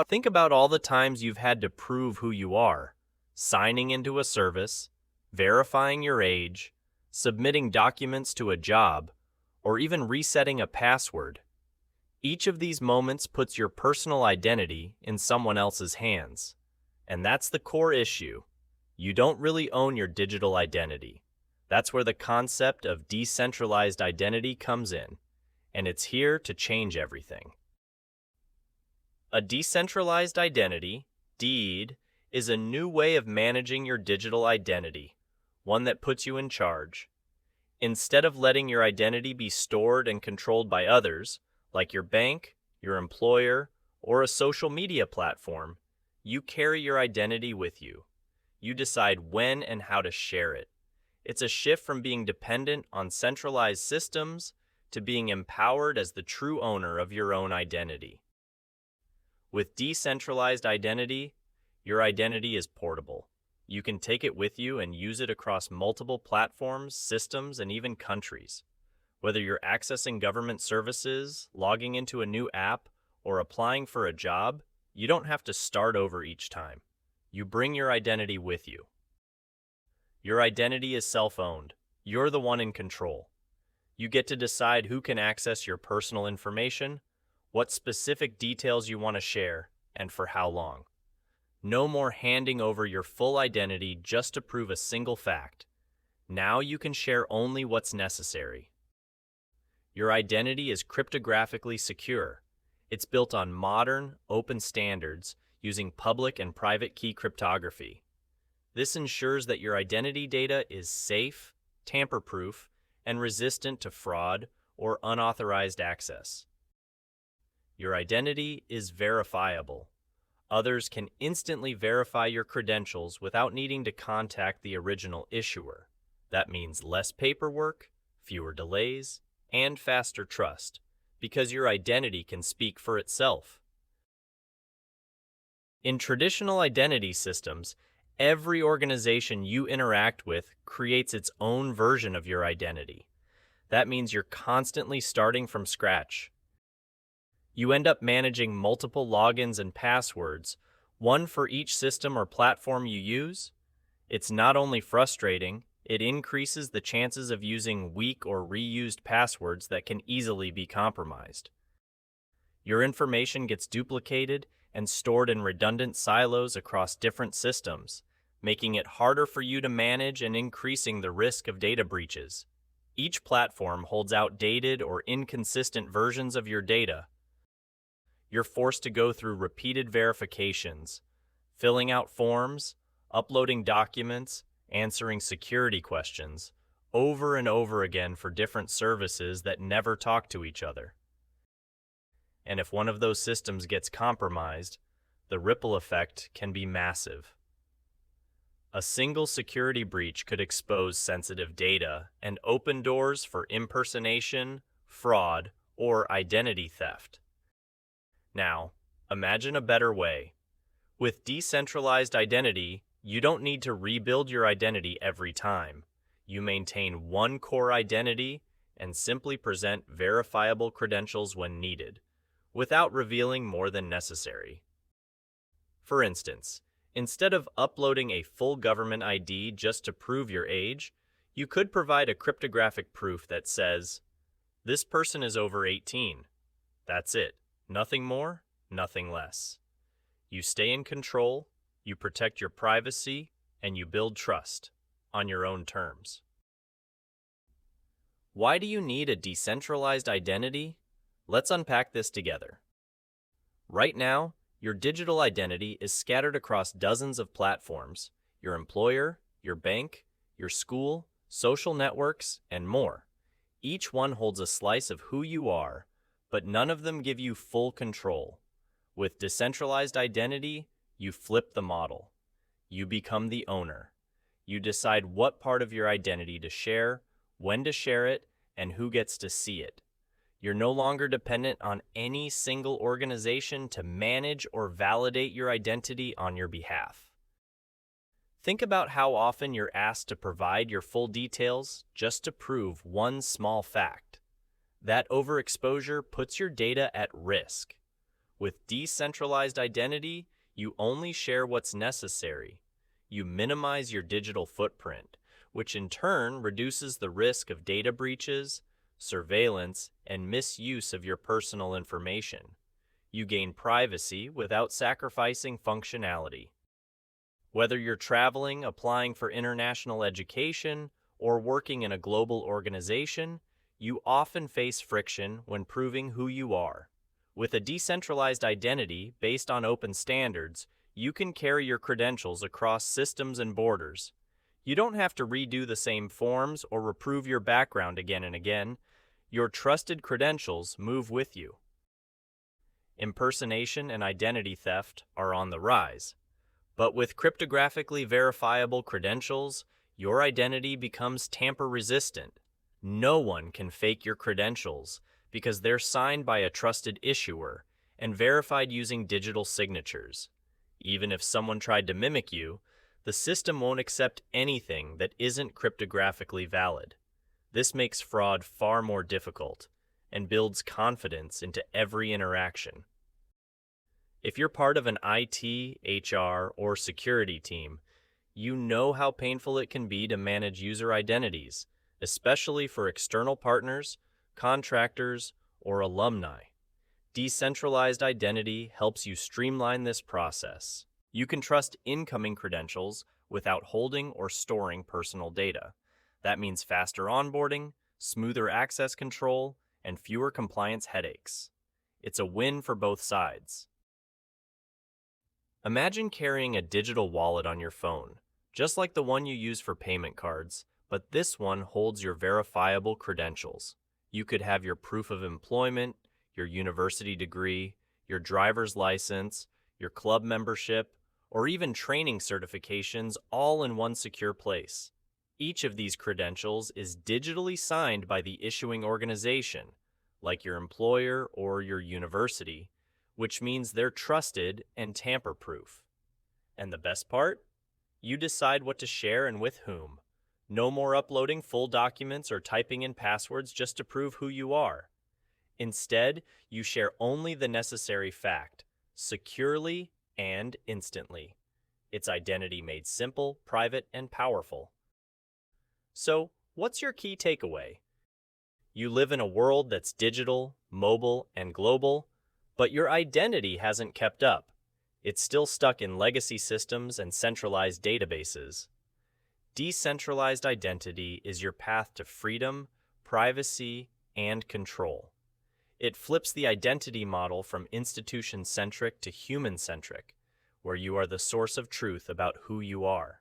Think about all the times you've had to prove who you are, signing into a service, verifying your age, submitting documents to a job, or even resetting a password. Each of these moments puts your personal identity in someone else's hands. And that's the core issue. You don't really own your digital identity. That's where the concept of decentralized identity comes in, and it's here to change everything. A decentralized identity, DEID, is a new way of managing your digital identity, one that puts you in charge. Instead of letting your identity be stored and controlled by others, like your bank, your employer, or a social media platform, you carry your identity with you. You decide when and how to share it. It's a shift from being dependent on centralized systems to being empowered as the true owner of your own identity. With decentralized identity, your identity is portable. You can take it with you and use it across multiple platforms, systems, and even countries. Whether you're accessing government services, logging into a new app, or applying for a job, you don't have to start over each time. You bring your identity with you. Your identity is self-owned. You're the one in control. You get to decide who can access your personal information, what specific details you want to share, and for how long. No more handing over your full identity just to prove a single fact. Now you can share only what's necessary. Your identity is cryptographically secure. It's built on modern, open standards using public and private key cryptography. This ensures that your identity data is safe, tamper-proof, and resistant to fraud or unauthorized access. Your identity is verifiable. Others can instantly verify your credentials without needing to contact the original issuer. That means less paperwork, fewer delays, and faster trust, because your identity can speak for itself. In traditional identity systems, every organization you interact with creates its own version of your identity. That means you're constantly starting from scratch. You end up managing multiple logins and passwords, one for each system or platform you use. It's not only frustrating, it increases the chances of using weak or reused passwords that can easily be compromised. Your information gets duplicated and stored in redundant silos across different systems, making it harder for you to manage and increasing the risk of data breaches. Each platform holds outdated or inconsistent versions of your data. You're forced to go through repeated verifications, filling out forms, uploading documents, answering security questions, over and over again for different services that never talk to each other. And if one of those systems gets compromised, the ripple effect can be massive. A single security breach could expose sensitive data and open doors for impersonation, fraud, or identity theft. Now, imagine a better way. With decentralized identity, you don't need to rebuild your identity every time. You maintain one core identity and simply present verifiable credentials when needed, without revealing more than necessary. For instance, instead of uploading a full government ID just to prove your age, you could provide a cryptographic proof that says, "This person is over 18. That's it. Nothing more, nothing less." You stay in control, you protect your privacy, and you build trust on your own terms. Why do you need a decentralized identity? Let's unpack this together. Right now, your digital identity is scattered across dozens of platforms: your employer, your bank, your school, social networks, and more. Each one holds a slice of who you are, but none of them give you full control. With decentralized identity, you flip the model. You become the owner. You decide what part of your identity to share, when to share it, and who gets to see it. You're no longer dependent on any single organization to manage or validate your identity on your behalf. Think about how often you're asked to provide your full details just to prove one small fact. That overexposure puts your data at risk. With decentralized identity, you only share what's necessary. You minimize your digital footprint, which in turn reduces the risk of data breaches, surveillance, and misuse of your personal information. You gain privacy without sacrificing functionality. Whether you're traveling, applying for international education, or working in a global organization, you often face friction when proving who you are. With a decentralized identity based on open standards, you can carry your credentials across systems and borders. You don't have to redo the same forms or reprove your background again and again. Your trusted credentials move with you. Impersonation and identity theft are on the rise. But with cryptographically verifiable credentials, your identity becomes tamper-resistant. No one can fake your credentials because they're signed by a trusted issuer and verified using digital signatures. Even if someone tried to mimic you, the system won't accept anything that isn't cryptographically valid. This makes fraud far more difficult and builds confidence into every interaction. If you're part of an IT, HR, or security team, you know how painful it can be to manage user identities, especially for external partners, contractors, or alumni. Decentralized identity helps you streamline this process. You can trust incoming credentials without holding or storing personal data. That means faster onboarding, smoother access control, and fewer compliance headaches. It's a win for both sides. Imagine carrying a digital wallet on your phone, just like the one you use for payment cards, but this one holds your verifiable credentials. You could have your proof of employment, your university degree, your driver's license, your club membership, or even training certifications all in one secure place. Each of these credentials is digitally signed by the issuing organization, like your employer or your university, which means they're trusted and tamper-proof. And the best part? You decide what to share and with whom. No more uploading full documents or typing in passwords just to prove who you are. Instead, you share only the necessary fact, securely and instantly. It's identity made simple, private, and powerful. So, what's your key takeaway? You live in a world that's digital, mobile, and global, but your identity hasn't kept up. It's still stuck in legacy systems and centralized databases. Decentralized identity is your path to freedom, privacy, and control. It flips the identity model from institution-centric to human-centric, where you are the source of truth about who you are.